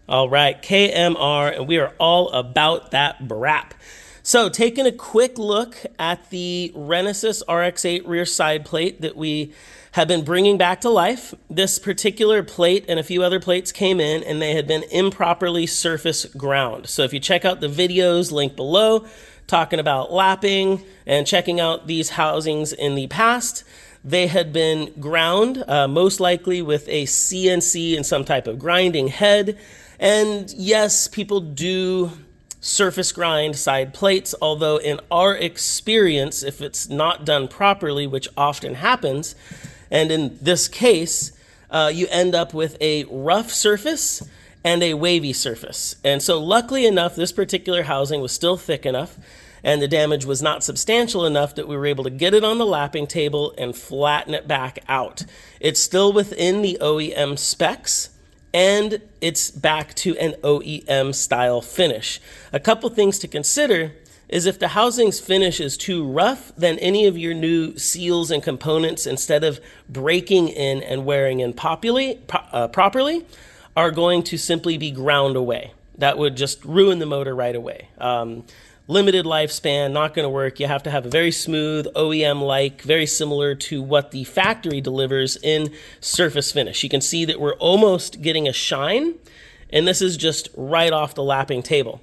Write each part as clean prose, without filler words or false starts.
All right, KMR, and we are all about that brap. So taking a quick look at the Renesis RX8 rear side plate that we have been bringing back to life. This particular plate and a few other plates came in and they had been improperly surface ground. So if you check out the videos linked below, talking about lapping and checking out these housings in the past, they had been ground, most likely with a CNC and some type of grinding head. And yes, people do surface grind side plates, although in our experience, if it's not done properly, which often happens, and in this case, you end up with a rough surface and a wavy surface. And so luckily enough, this particular housing was still thick enough and the damage was not substantial enough that we were able to get it on the lapping table and flatten it back out. It's still within the OEM specs, and it's back to an OEM style finish. A couple things to consider is if the housing's finish is too rough, then any of your new seals and components, instead of breaking in and wearing in properly, are going to simply be ground away. That would just ruin the motor right away. Limited lifespan, not going to work. You have to have a very smooth OEM-like, very similar to what the factory delivers in surface finish. You can see that we're almost getting a shine, and this is just right off the lapping table.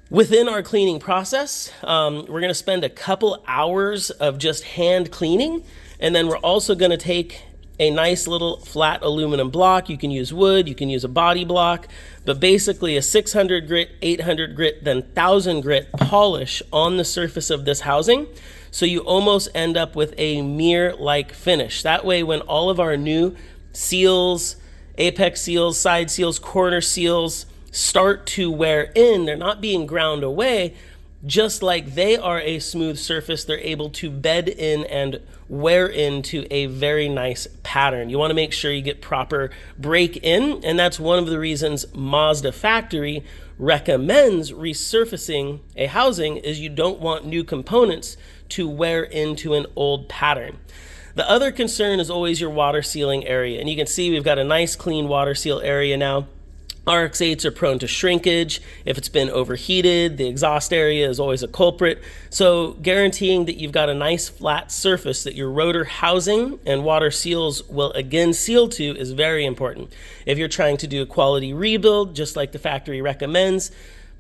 Within our cleaning process, we're going to spend a couple hours of just hand cleaning, and then we're also going to take a nice little flat aluminum block. You can use wood, you can use a body block, but basically a 600 grit, 800 grit, then 1000 grit polish on the surface of this housing. So you almost end up with a mirror-like finish. That way, when all of our new seals, apex seals, side seals, corner seals start to wear in, they're not being ground away. Just like they are a smooth surface, they're able to bed in and wear into a very nice pattern. You want to make sure you get proper break in, and that's one of the reasons Mazda factory recommends resurfacing a housing, is you don't want new components to wear into an old pattern. The other concern is always your water sealing area, and you can see we've got a nice clean water seal area now. RX8s are prone to shrinkage. If it's been overheated, the exhaust area is always a culprit. So guaranteeing that you've got a nice flat surface that your rotor housing and water seals will again seal to is very important. If you're trying to do a quality rebuild, just like the factory recommends,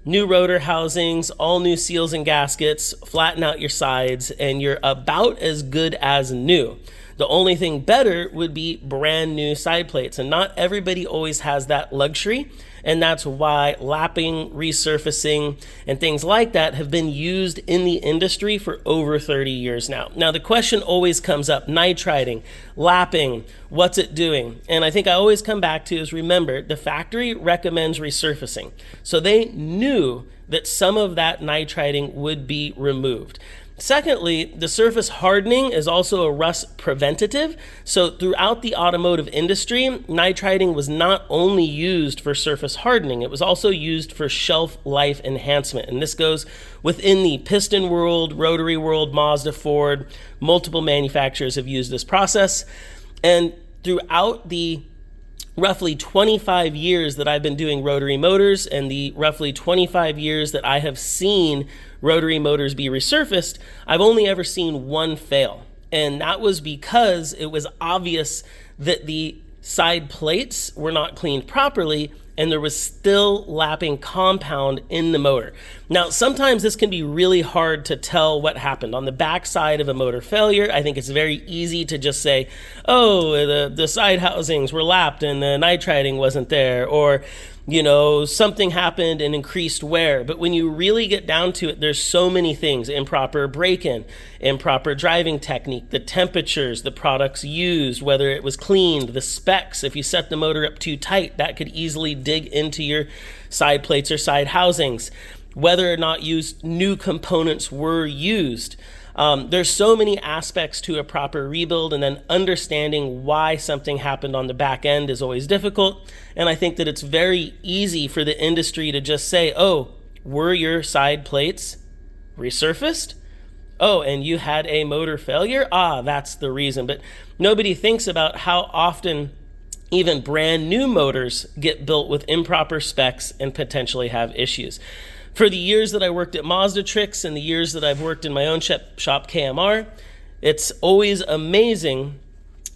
new rotor housings, all new seals and gaskets, flatten out your sides, and you're about as good as new. The only thing better would be brand new side plates, and not everybody always has that luxury, and that's why lapping, resurfacing, and things like that have been used in the industry for over 30 years now. Now, the question always comes up, nitriding, lapping, what's it doing? And I think I always come back to is, remember, the factory recommends resurfacing. So they knew that some of that nitriding would be removed. Secondly, the surface hardening is also a rust preventative. So throughout the automotive industry, nitriding was not only used for surface hardening, it was also used for shelf life enhancement. And this goes within the piston world, rotary world, Mazda, Ford, multiple manufacturers have used this process. And throughout the roughly 25 years that I've been doing rotary motors and the roughly 25 years that I have seen rotary motors be resurfaced, I've only ever seen one fail. And that was because it was obvious that the side plates were not cleaned properly and there was still lapping compound in the motor. Now, sometimes this can be really hard to tell what happened. On the back side of a motor failure, I think it's very easy to just say, oh, the side housings were lapped and the nitriding wasn't there, or you know, something happened and increased wear. But when you really get down to it, there's so many things: improper break-in, improper driving technique, the temperatures, the products used, whether it was cleaned, the specs. If you set the motor up too tight, that could easily dig into your side plates or side housings. Whether or not new components were used. There's so many aspects to a proper rebuild, and then understanding why something happened on the back end is always difficult. And I think that it's very easy for the industry to just say, oh, were your side plates resurfaced? Oh, and you had a motor failure? Ah, that's the reason. But nobody thinks about how often Even brand new motors get built with improper specs and potentially have issues. For the years that I worked at Mazda Tricks and the years that I've worked in my own shop KMR, it's always amazing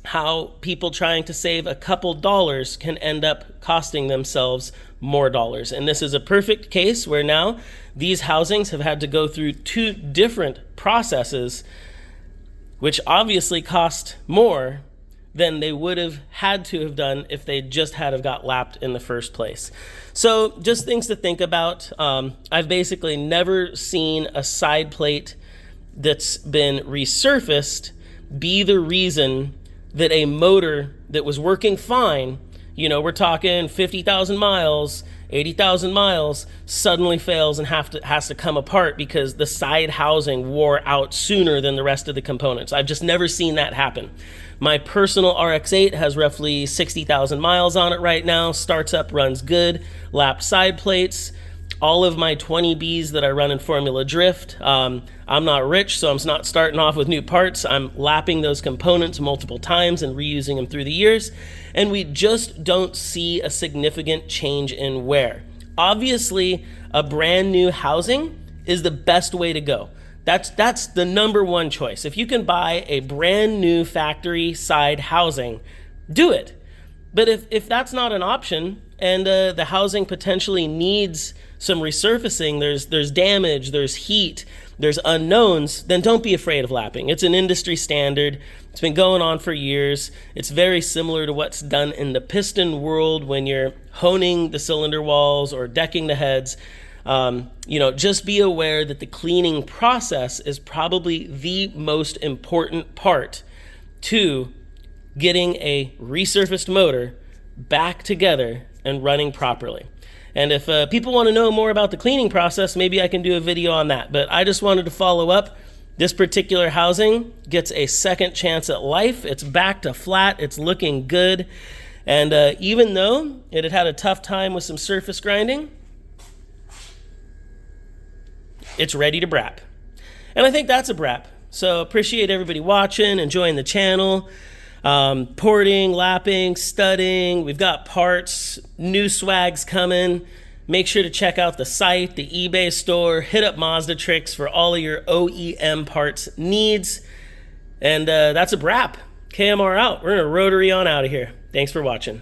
how people trying to save a couple dollars can end up costing themselves more dollars. And this is a perfect case where now these housings have had to go through 2 different processes, which obviously cost more than they would have had to have done if they just had have got lapped in the first place. So just things to think about. I've basically never seen a side plate that's been resurfaced be the reason that a motor that was working fine, we're talking 50,000 miles, 80,000 miles, suddenly fails and has to come apart because the side housing wore out sooner than the rest of the components. I've just never seen that happen. My personal RX8 has roughly 60,000 miles on it right now, starts up, runs good, lapped side plates. All of my 20Bs that I run in Formula Drift, I'm not rich, so I'm not starting off with new parts. I'm lapping those components multiple times and reusing them through the years, and we just don't see a significant change in wear. Obviously, a brand new housing is the best way to go. That's the number one choice. If you can buy a brand new factory side housing, do it. But if that's not an option and the housing potentially needs some resurfacing, there's damage, there's heat, there's unknowns, then don't be afraid of lapping. It's an industry standard. It's been going on for years. It's very similar to what's done in the piston world when you're honing the cylinder walls or decking the heads. Just be aware that the cleaning process is probably the most important part to getting a resurfaced motor back together and running properly. And if people want to know more about the cleaning process, maybe I can do a video on that. But I just wanted to follow up. This particular housing gets a second chance at life. It's back to flat. It's looking good. And even though it had a tough time with some surface grinding, it's ready to brap. And I think that's a brap. So appreciate everybody watching, enjoying the channel. Porting, lapping, studding. We've got parts, new swags coming. Make sure to check out the site, the eBay store. Hit up Mazda Tricks for all of your OEM parts needs. And that's a wrap. KMR out. We're going to rotary on out of here. Thanks for watching.